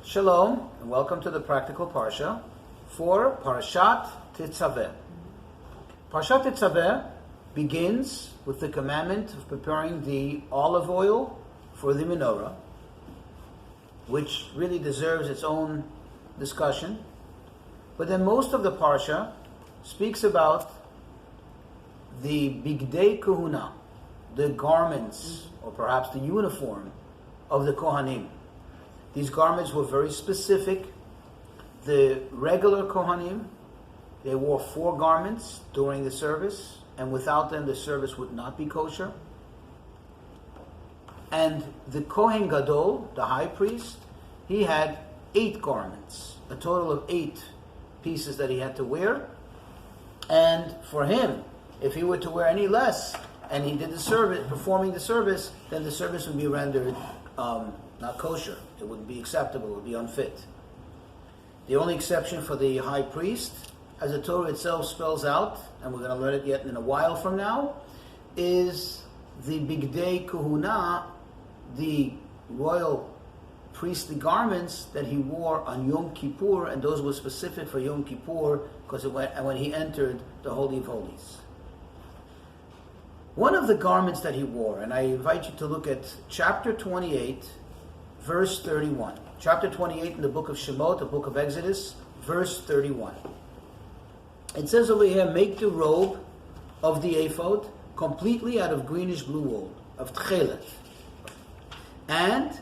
Shalom, and welcome to the Practical Parsha for Parshat Tetzaveh. Parshat Tetzaveh begins with the commandment of preparing the olive oil for the menorah, which really deserves its own discussion. But then most of the Parsha speaks about the Bigdei Kahuna, the garments, or perhaps the uniform of the Kohanim. These garments were very specific. The regular Kohanim, they wore 4 garments during the service, and without them the service would not be kosher. And the Kohen Gadol, the high priest, he had 8 garments, a total of 8 pieces that he had to wear. And for him, if he were to wear any less, and he did the service, performing the service, then the service would be rendered not kosher. It wouldn't be acceptable. It would be unfit. The only exception for the high priest, as the Torah itself spells out, and we're going to learn it yet in a while from now, is the Bigdei Kahuna, the royal priestly garments that he wore on Yom Kippur, and those were specific for Yom Kippur because when he entered the Holy of Holies. One of the garments that he wore, and I invite you to look at chapter 28, verse 31. Chapter 28 in the book of Shemot, the book of Exodus, verse 31. It says over here, make the robe of the ephod completely out of greenish blue wool, of tchelet. And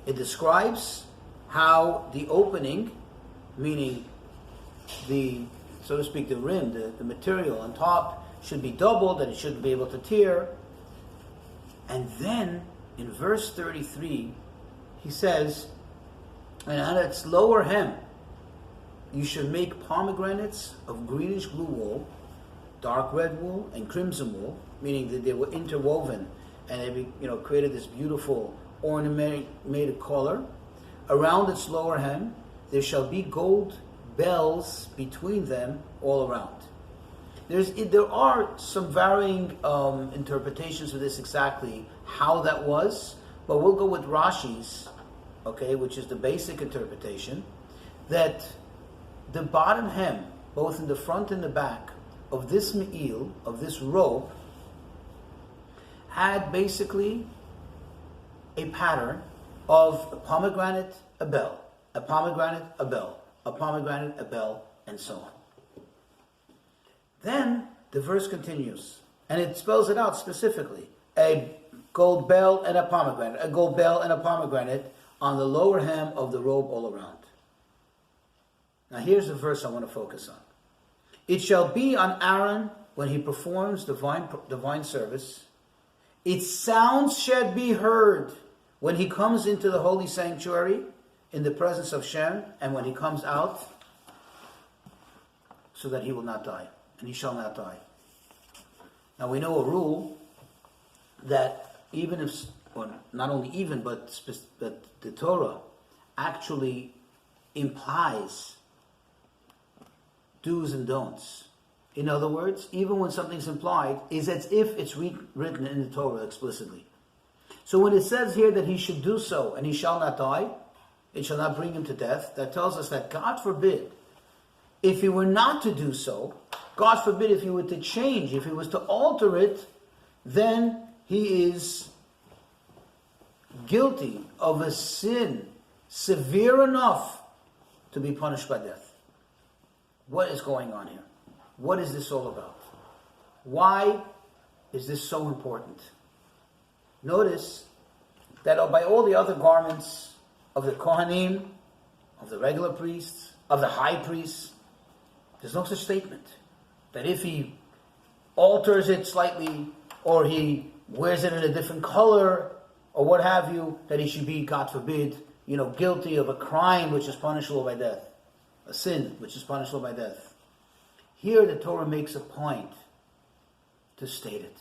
it describes how the opening, meaning the, so to speak, the rim, the material on top, should be doubled, and it shouldn't be able to tear. And then, in verse 33, he says, and on its lower hem, you should make pomegranates of greenish blue wool, dark red wool, and crimson wool, meaning that they were interwoven, and they created this beautiful ornamented color. Around its lower hem, there shall be gold bells between them all around. There are some varying interpretations of this exactly how that was, but we'll go with Rashi's, which is the basic interpretation, that the bottom hem, both in the front and the back of this me'il, of this robe, had basically a pattern of a pomegranate, a bell, a pomegranate, a bell, a pomegranate, a bell, and so on. Then the verse continues, and it spells it out specifically. A gold bell and a pomegranate, a gold bell and a pomegranate on the lower hem of the robe all around. Now here's the verse I want to focus on. It shall be on Aaron when he performs divine service. Its sounds shall be heard when he comes into the holy sanctuary in the presence of Shem, and when he comes out, so that he will not die. And he shall not die. Now we know a rule that even if, or not only even, but the Torah actually implies do's and don'ts. In other words, even when something's implied, is as if it's written in the Torah explicitly. So when it says here that he should do so and he shall not die, it shall not bring him to death, that tells us that God forbid, if he were not to do so, God forbid if he were to change, if he was to alter it, then he is guilty of a sin severe enough to be punished by death. What is going on here? What is this all about? Why is this so important? Notice that by all the other garments of the Kohanim, of the regular priests, of the high priests, there's no such statement that if he alters it slightly, or he wears it in a different color, or what have you, that he should be, God forbid, guilty of a crime which is punishable by death, a sin which is punishable by death. Here the Torah makes a point to state it.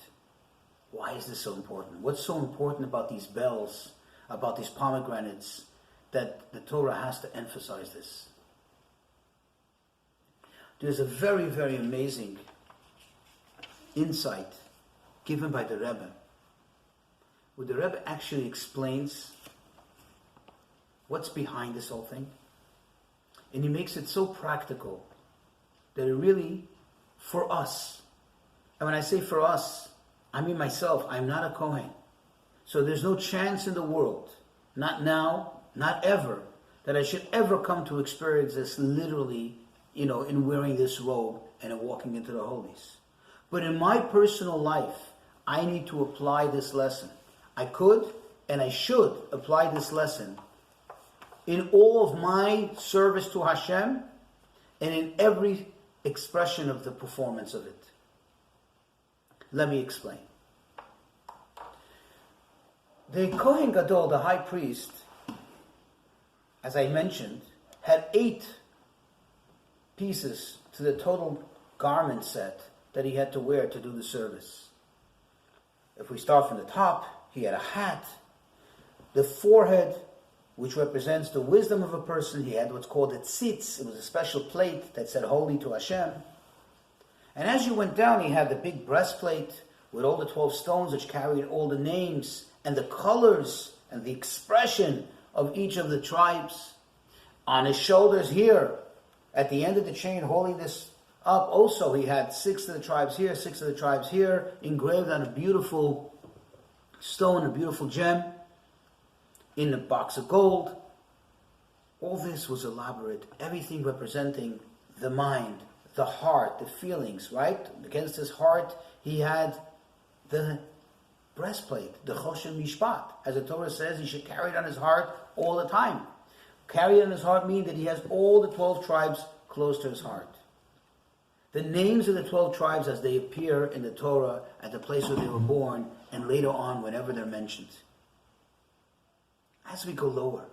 Why is this so important? What's so important about these bells, about these pomegranates, that the Torah has to emphasize this? There's a very, very amazing insight given by the Rebbe, where the Rebbe actually explains what's behind this whole thing. And he makes it so practical that it really, for us, and when I say for us, I mean myself, I'm not a Kohen. So there's no chance in the world, not now, not ever, that I should ever come to experience this literally, in wearing this robe and in walking into the holies. But in my personal life, I need to apply this lesson. I could and I should apply this lesson in all of my service to Hashem and in every expression of the performance of it. Let me explain. The Kohen Gadol, the high priest, as I mentioned, had 8 pieces to the total garment set that he had to wear to do the service. If we start from the top, he had a hat, the forehead, which represents the wisdom of a person. He had what's called a tzitz. It was a special plate that said holy to Hashem. And as you went down, he had the big breastplate with all the 12 stones which carried all the names and the colors and the expression of each of the tribes. On his shoulders here, at the end of the chain, holding this up, also he had 6 of the tribes here, 6 of the tribes here, engraved on a beautiful stone, a beautiful gem, in a box of gold. All this was elaborate, everything representing the mind, the heart, the feelings, right? Against his heart, he had the breastplate, the Choshen Mishpat. As the Torah says, he should carry it on his heart all the time. Carry it on his heart means that he has all the 12 tribes close to his heart. The names of the 12 tribes as they appear in the Torah at the place where they were born and later on whenever they're mentioned. As we go lower,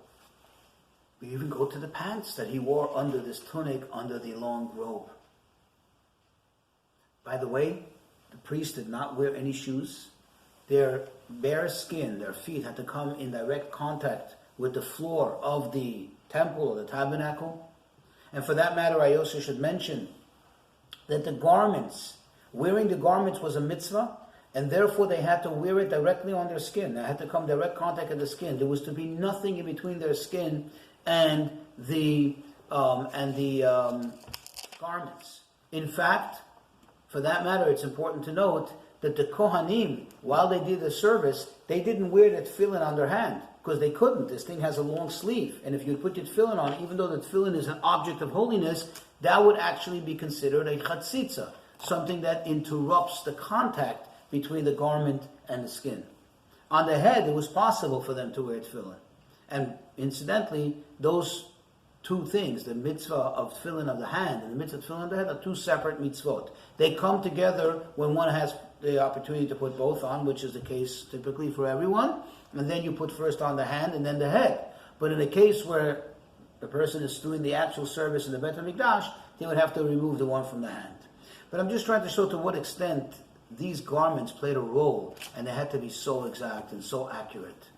we even go to the pants that he wore under this tunic, under the long robe. By the way, the priests did not wear any shoes. Their bare skin, their feet, had to come in direct contact with the floor of the temple or the tabernacle. And for that matter, I also should mention that the garments, wearing the garments was a mitzvah, and therefore they had to wear it directly on their skin. They had to come direct contact with the skin. There was to be nothing in between their skin and the garments. In fact, for that matter, it's important to note that the Kohanim, while they did the service, they didn't wear the tefillin on their hand, because they couldn't. This thing has a long sleeve, and if you put your tefillin on, even though the tefillin is an object of holiness, that would actually be considered a chatzitza, something that interrupts the contact between the garment and the skin. On the head, it was possible for them to wear tefillin. And incidentally, those 2 things, the mitzvah of tefillin of the hand and the mitzvah of tefillin of the head, are 2 separate mitzvot. They come together when one has the opportunity to put both on, which is the case typically for everyone. And then you put first on the hand and then the head. But in a case where the person is doing the actual service in the Beit HaMikdash, they would have to remove the one from the hand. But I'm just trying to show to what extent these garments played a role, and they had to be so exact and so accurate.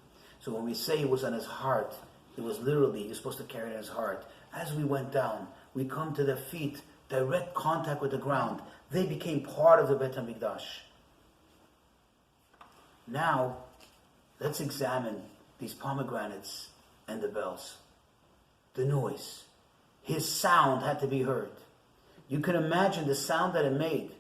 So when we say it was on his heart, it was literally, you're supposed to carry it in his heart. As we went down, we come to the feet, direct contact with the ground. They became part of the Beit HaMikdash. Now, let's examine these pomegranates and the bells. The noise. His sound had to be heard. You can imagine the sound that it made.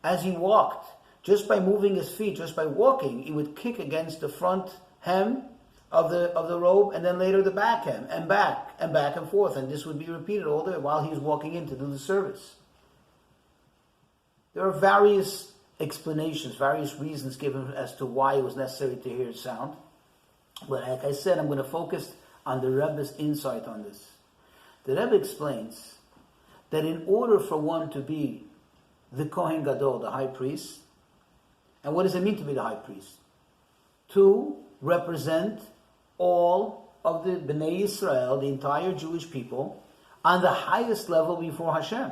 As he walked, just by moving his feet, just by walking, he would kick against the front hem of the robe, and then later the back hem, and back and forth. And this would be repeated all day while he was walking in to do the service. There are various explanations, various reasons given as to why it was necessary to hear sound. But like I said, I'm going to focus on the Rebbe's insight on this. The Rebbe explains that in order for one to be the Kohen Gadol, the high priest, and what does it mean to be the high priest? To represent all of the Bnei Yisrael, the entire Jewish people, on the highest level before Hashem.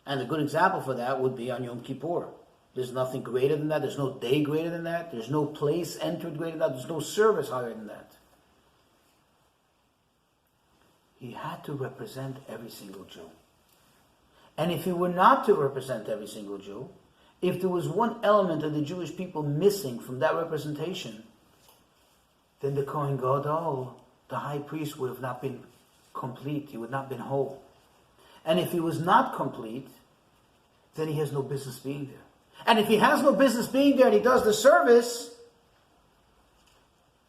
And a good example for that would be on Yom Kippur. There's nothing greater than that. There's no day greater than that. There's no place entered greater than that. There's no service higher than that. He had to represent every single Jew. And if he were not to represent every single Jew, if there was one element of the Jewish people missing from that representation, then the Kohen Gadol the high priest would have not been complete. He would not have been whole. And if he was not complete, then he has no business being there. And if he has no business being there and he does the service,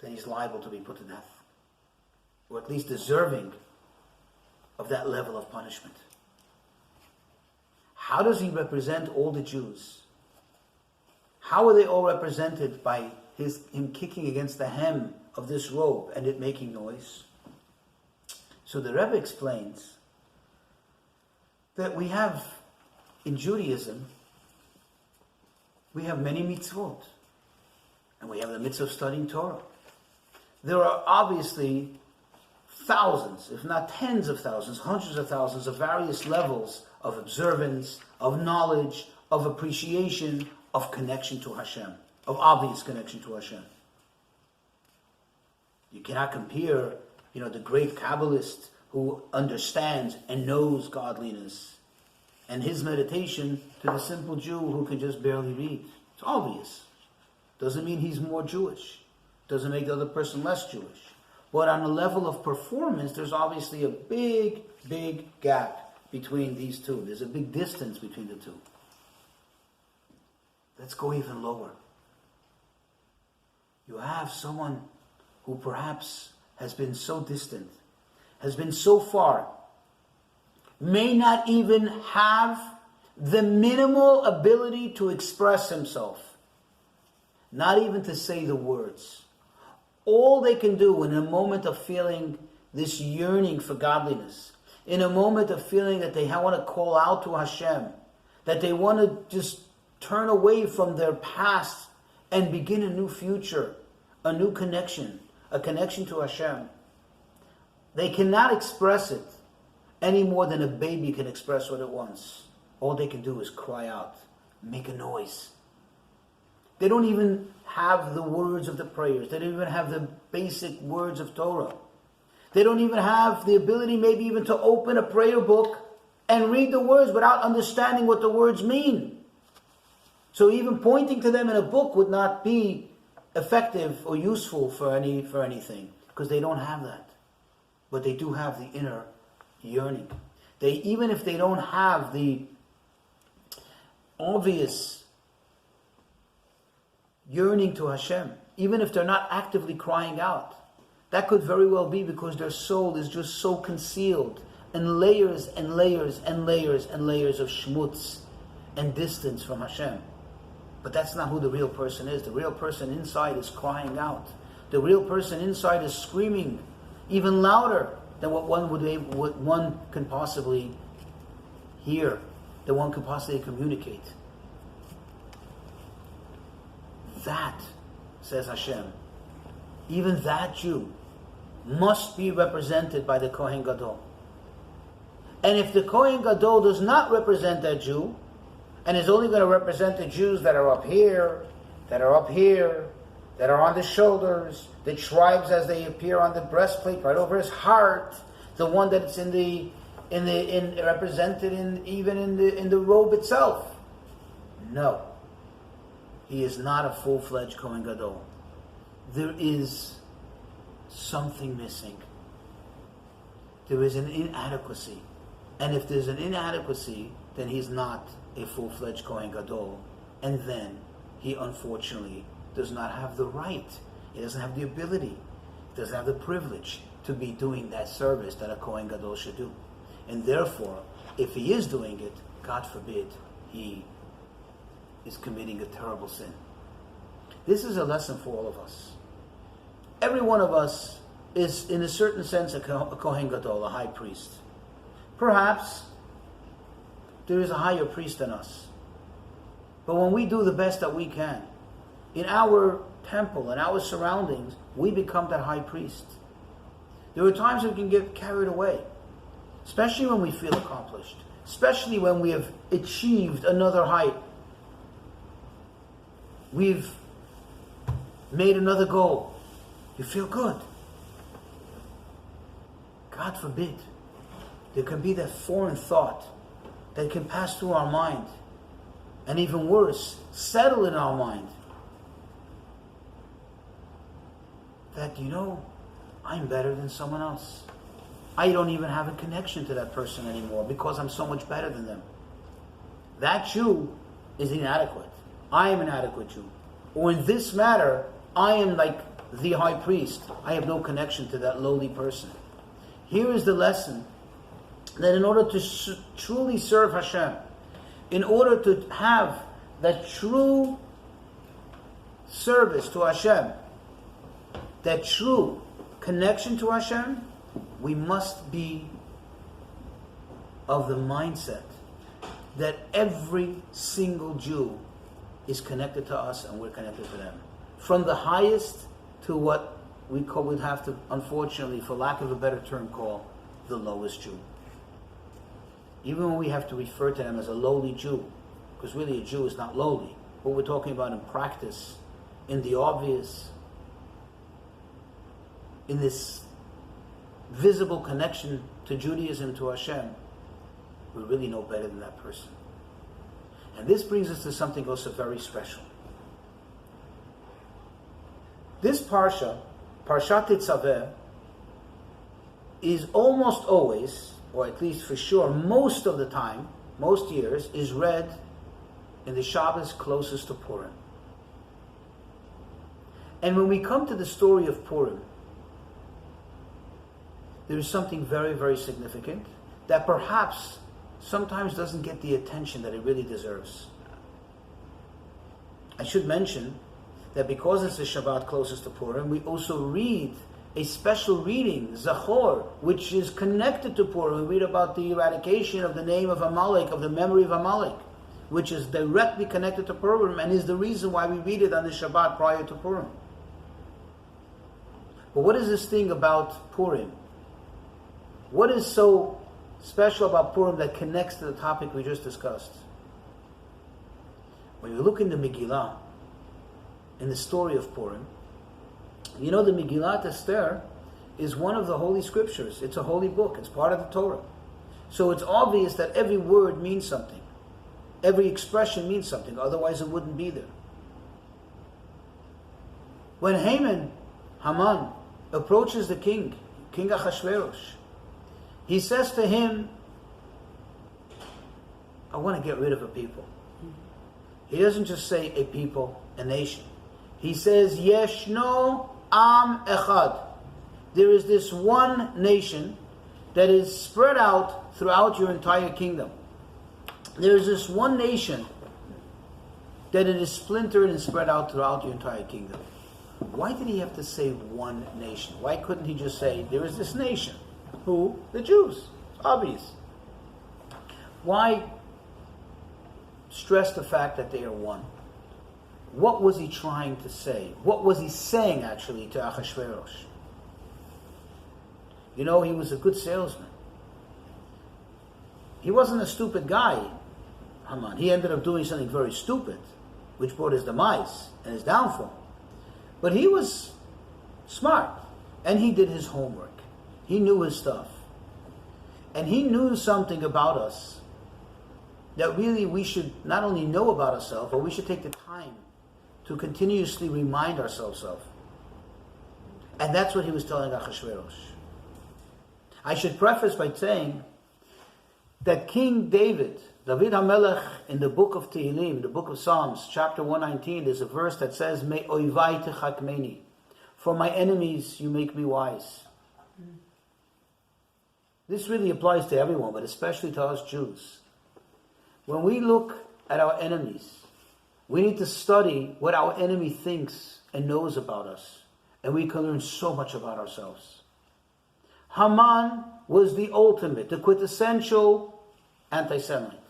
then he's liable to be put to death. Or at least deserving of that level of punishment. How does he represent all the Jews? How are they all represented by him kicking against the hem of this robe and it making noise? So the Rebbe explains that we have, in Judaism, we have many mitzvot. And we have the mitzvah of studying Torah. There are obviously thousands, if not tens of thousands, hundreds of thousands of various levels of observance, of knowledge, of appreciation, of connection to Hashem, of obvious connection to Hashem. You cannot compare, the great Kabbalist who understands and knows godliness and his meditation to the simple Jew who can just barely read. It's obvious. Doesn't mean he's more Jewish. Doesn't make the other person less Jewish. But on a level of performance, there's obviously a big, big gap between these two. There's a big distance between the two. Let's go even lower. You have someone who perhaps has been so distant, has been so far, may not even have the minimal ability to express himself, not even to say the words. All they can do in a moment of feeling this yearning for godliness, in a moment of feeling that they want to call out to Hashem, that they want to just turn away from their past and begin a new future, a new connection, a connection to Hashem. They cannot express it any more than a baby can express what it wants. All they can do is cry out, make a noise. They don't even have the words of the prayers. They don't even have the basic words of Torah. They don't even have the ability maybe even to open a prayer book and read the words without understanding what the words mean. So even pointing to them in a book would not be effective or useful for anything, because they don't have that. But they do have the inner yearning. Even if they don't have the obvious yearning to Hashem, even if they're not actively crying out, that could very well be because their soul is just so concealed in layers and layers and layers and layers of schmutz and distance from Hashem. But that's not who the real person is. The real person inside is crying out. The real person inside is screaming even louder than what one can possibly hear, that one can possibly communicate. That, says Hashem, even that Jew must be represented by the Kohen Gadol. And if the Kohen Gadol does not represent that Jew, and is only going to represent the Jews that are up here, that are up here, that are on the shoulders, the tribes as they appear on the breastplate, right over his heart, the one that's represented in the robe itself. No, he is not a full-fledged Kohen Gadol. There is something missing. There is an inadequacy, and if there's an inadequacy, then he's not a full-fledged Kohen Gadol, and then he unfortunately does not have the right, he doesn't have the ability, he doesn't have the privilege to be doing that service that a Kohen Gadol should do. And therefore, if he is doing it, God forbid, he is committing a terrible sin. This is a lesson for all of us. Every one of us is, in a certain sense, a Kohen Gadol, a high priest. Perhaps there is a higher priest than us. But when we do the best that we can, in our temple, in our surroundings, we become that high priest. There are times we can get carried away, especially when we feel accomplished, especially when we have achieved another height. We've made another goal. You feel good. God forbid, there can be that foreign thought that can pass through our mind, and even worse, settle in our mind, that, I'm better than someone else. I don't even have a connection to that person anymore because I'm so much better than them. That Jew is inadequate. I am an inadequate Jew. Or in this matter, I am like the high priest. I have no connection to that lowly person. Here is the lesson that in order to truly serve Hashem, in order to have that true service to Hashem, that true connection to Hashem, we must be of the mindset that every single Jew is connected to us and we're connected to them. From the highest to what we'd have to, unfortunately, for lack of a better term, call the lowest Jew. Even when we have to refer to them as a lowly Jew, because really a Jew is not lowly. What we're talking about in practice, in the obvious, in this visible connection to Judaism, to Hashem, we're really no better than that person. And this brings us to something also very special. This Parsha, Parshat Tetzaveh, is almost always, or at least for sure, most of the time, most years, is read in the Shabbos closest to Purim. And when we come to the story of Purim, there is something very, very significant that perhaps sometimes doesn't get the attention that it really deserves. I should mention that because it's the Shabbat closest to Purim, we also read a special reading, Zachor, which is connected to Purim. We read about the eradication of the name of Amalek, of the memory of Amalek, which is directly connected to Purim and is the reason why we read it on the Shabbat prior to Purim. But what is this thing about Purim? What is so special about Purim that connects to the topic we just discussed? When you look in the Megillah, in the story of Purim, you know the Megillat Esther is one of the holy scriptures. It's a holy book. It's part of the Torah. So it's obvious that every word means something. Every expression means something. Otherwise it wouldn't be there. When Haman, approaches the king Ahasuerus, he says to him, I want to get rid of a people. He doesn't just say a people, a nation. He says, Yeshno Am Echad. There is this one nation that is spread out throughout your entire kingdom. There is this one nation that it is splintered and spread out throughout your entire kingdom. Why did he have to say one nation? Why couldn't he just say, there is this nation? Who? The Jews. It's obvious. Why stress the fact that they are one? What was he trying to say? What was he saying actually to Ahasuerus? You know, he was a good salesman. He wasn't a stupid guy, Haman. He ended up doing something very stupid, which brought his demise and his downfall. But he was smart, and he did his homework. He knew his stuff. And he knew something about us that really we should not only know about ourselves, but we should take the time to continuously remind ourselves of. And that's what he was telling Ahasuerus. I should preface by saying that King David HaMelech, in the book of Tehillim, the book of Psalms, chapter 119, there's a verse that says, Me oivai techakmeni. For my enemies you make me wise. This really applies to everyone, but especially to us Jews. When we look at our enemies, we need to study what our enemy thinks and knows about us. And we can learn so much about ourselves. Haman was the ultimate, the quintessential anti-Semite.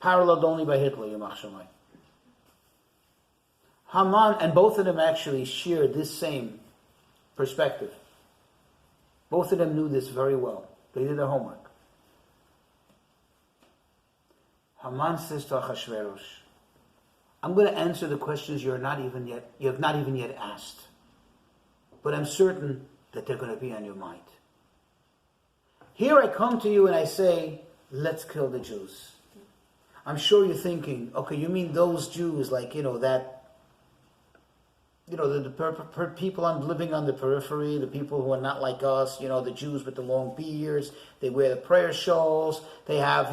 Paralleled only by Hitler, Yamach Shammai. Haman, and both of them actually shared this same perspective. Both of them knew this very well. They did their homework. Haman says to Ahasuerus, I'm going to answer the questions you have not even yet asked. But I'm certain that they're going to be on your mind. Here I come to you and I say, let's kill the Jews. I'm sure you're thinking, okay, you mean those Jews like, that the people living on the periphery, the people who are not like us, the Jews with the long beards, they wear the prayer shawls, they have,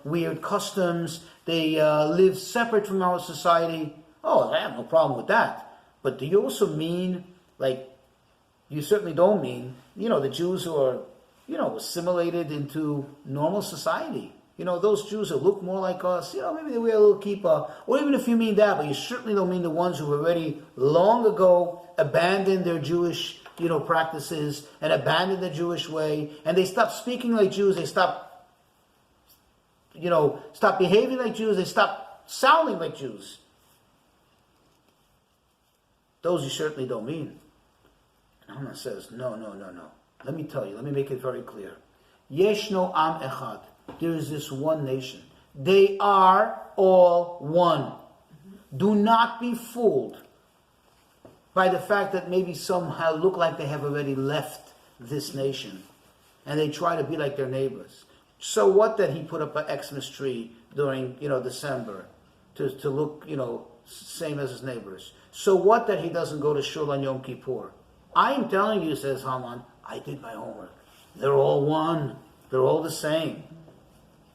weird customs, they live separate from our society. Oh, I have no problem with that. But do you also mean, you certainly don't mean, the Jews who are, assimilated into normal society. Those Jews who look more like us, maybe they wear a little kippah, or even if you mean that, but you certainly don't mean the ones who already long ago abandoned their Jewish, practices and abandoned the Jewish way, and they stopped speaking like Jews, they stopped behaving like Jews, they stopped sounding like Jews. Those you certainly don't mean. And Haman says, no. Let me tell you, let me make it very clear. Yeshno am echad. There is this one nation. They are all one. Do not be fooled by the fact that maybe somehow look like they have already left this nation and they try to be like their neighbors. So what that he put up an Xmas tree during, December to look, same as his neighbors. So what that he doesn't go to Shul on Yom Kippur. I am telling you, says Haman, I did my homework. They're all one. They're all the same.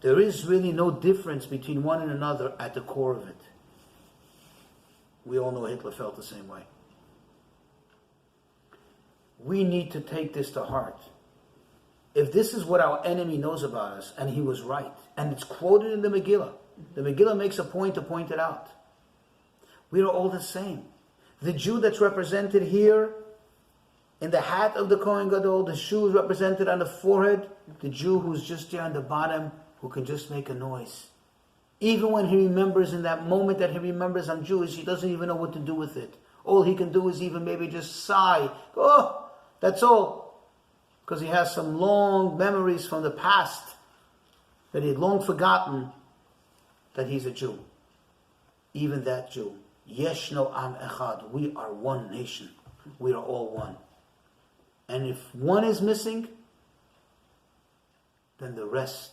There is really no difference between one and another at the core of it. We all know Hitler felt the same way. We need to take this to heart. If this is what our enemy knows about us, and he was right, and it's quoted in the Megillah makes a point to point it out. We are all the same. The Jew that's represented here in the hat of the Kohen Gadol, the Jew is represented on the forehead, the Jew who's just there on the bottom, who can just make a noise. Even when he remembers, in that moment that he remembers I'm Jewish, he doesn't even know what to do with it. All he can do is even maybe just sigh. Oh, that's all. Because he has some long memories from the past that he had long forgotten that he's a Jew. Even that Jew. Yeshno am echad. We are one nation. We are all one. And if one is missing, then the rest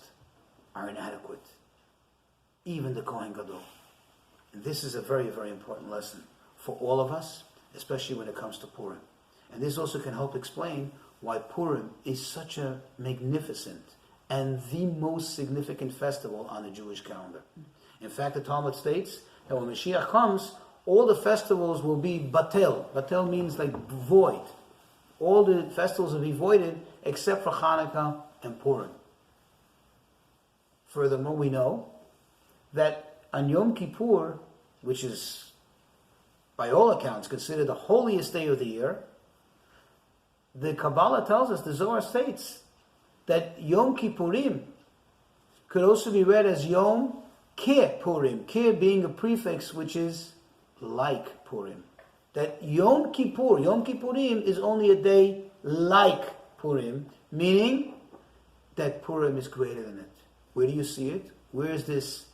are inadequate. Even the Kohen Gadol. And this is a very, very important lesson for all of us, especially when it comes to Purim. And this also can help explain why Purim is such a magnificent and the most significant festival on the Jewish calendar. In fact, the Talmud states that when Mashiach comes, all the festivals will be batel. Batel means like void. All the festivals will be voided except for Hanukkah and Purim. Furthermore, we know that on Yom Kippur, which is by all accounts considered the holiest day of the year, the Kabbalah tells us, the Zohar states, that Yom Kippurim could also be read as Yom Kippurim. Kir being a prefix which is like Purim. That Yom Kippurim is only a day like Purim, meaning that Purim is greater than it. Where do you see it? Where does this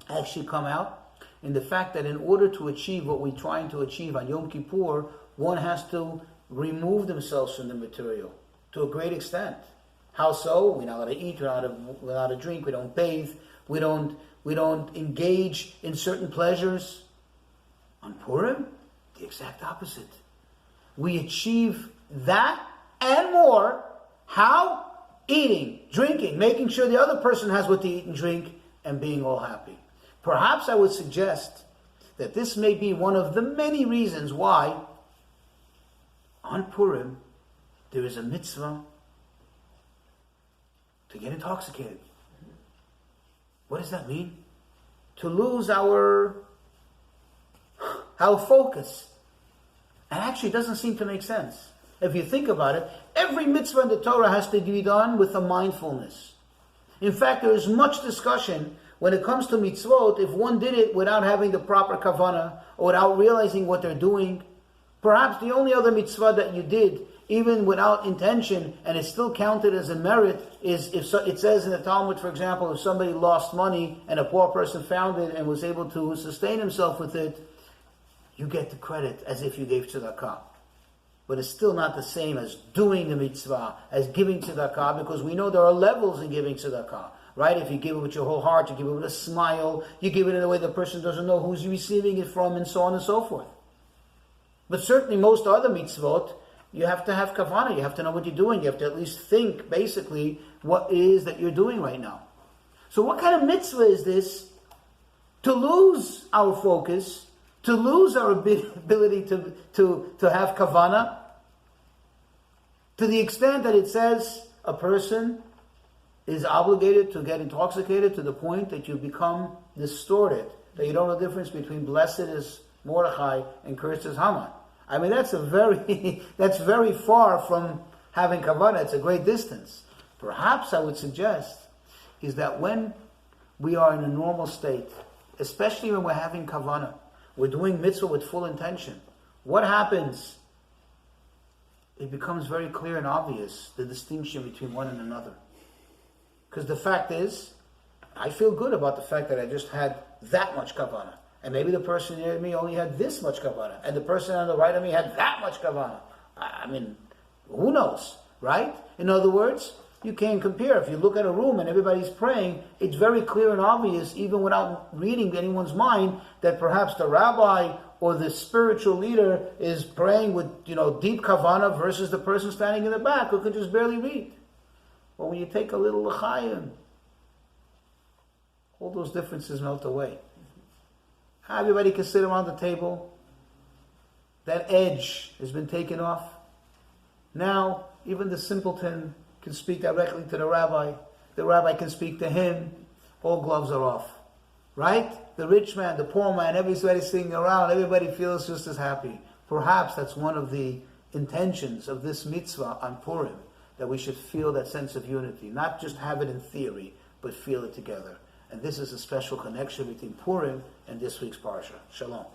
actually come out? In the fact that in order to achieve what we're trying to achieve on Yom Kippur, one has to remove themselves from the material to a great extent. How so? We're not allowed to eat, we're not allowed to drink, we don't bathe, we don't engage in certain pleasures. On Purim, the exact opposite. We achieve that and more. How? Eating, drinking, making sure the other person has what to eat and drink, and being all happy. Perhaps I would suggest that this may be one of the many reasons why on Purim there is a mitzvah to get intoxicated. What does that mean? To lose our focus. And actually it doesn't seem to make sense. If you think about it, every mitzvah in the Torah has to be done with a mindfulness. In fact, there is much discussion when it comes to mitzvot, if one did it without having the proper kavanah, or without realizing what they're doing. Perhaps the only other mitzvah that you did, even without intention, and it's still counted as a merit, is if it says in the Talmud, for example, if somebody lost money and a poor person found it and was able to sustain himself with it, you get the credit as if you gave tzedakah. But it's still not the same as doing the mitzvah, as giving tzedakah, because we know there are levels in giving tzedakah, right? If you give it with your whole heart, you give it with a smile, you give it in a way the person doesn't know who's receiving it from, and so on and so forth. But certainly most other mitzvot, you have to have kavanah. You have to know what you're doing. You have to at least think, basically, what it is that you're doing right now. So what kind of mitzvah is this? To lose our focus, to lose our ability to have kavanah, to the extent that it says a person is obligated to get intoxicated to the point that you become distorted, that you don't know the difference between blessed is Mordechai and cursed is Haman. I mean, that's very far from having kavanah. It's a great distance. Perhaps I would suggest is that when we are in a normal state, especially when we're having kavanah, we're doing mitzvah with full intention, what happens? It becomes very clear and obvious, the distinction between one and another. Because the fact is, I feel good about the fact that I just had that much kavanah. And maybe the person near me only had this much kavanah. And the person on the right of me had that much kavanah. I mean, who knows, right? In other words, you can't compare. If you look at a room and everybody's praying, it's very clear and obvious, even without reading anyone's mind, that perhaps the rabbi or the spiritual leader is praying with, deep kavanah versus the person standing in the back who could just barely read. But when you take a little l'chaim, all those differences melt away. Everybody can sit around the table. That edge has been taken off. Now, even the simpleton can speak directly to the rabbi. The rabbi can speak to him. All gloves are off. Right? The rich man, the poor man, everybody's sitting around. Everybody feels just as happy. Perhaps that's one of the intentions of this mitzvah on Purim, that we should feel that sense of unity. Not just have it in theory, but feel it together. And this is a special connection between Purim and this week's Parsha. Shalom.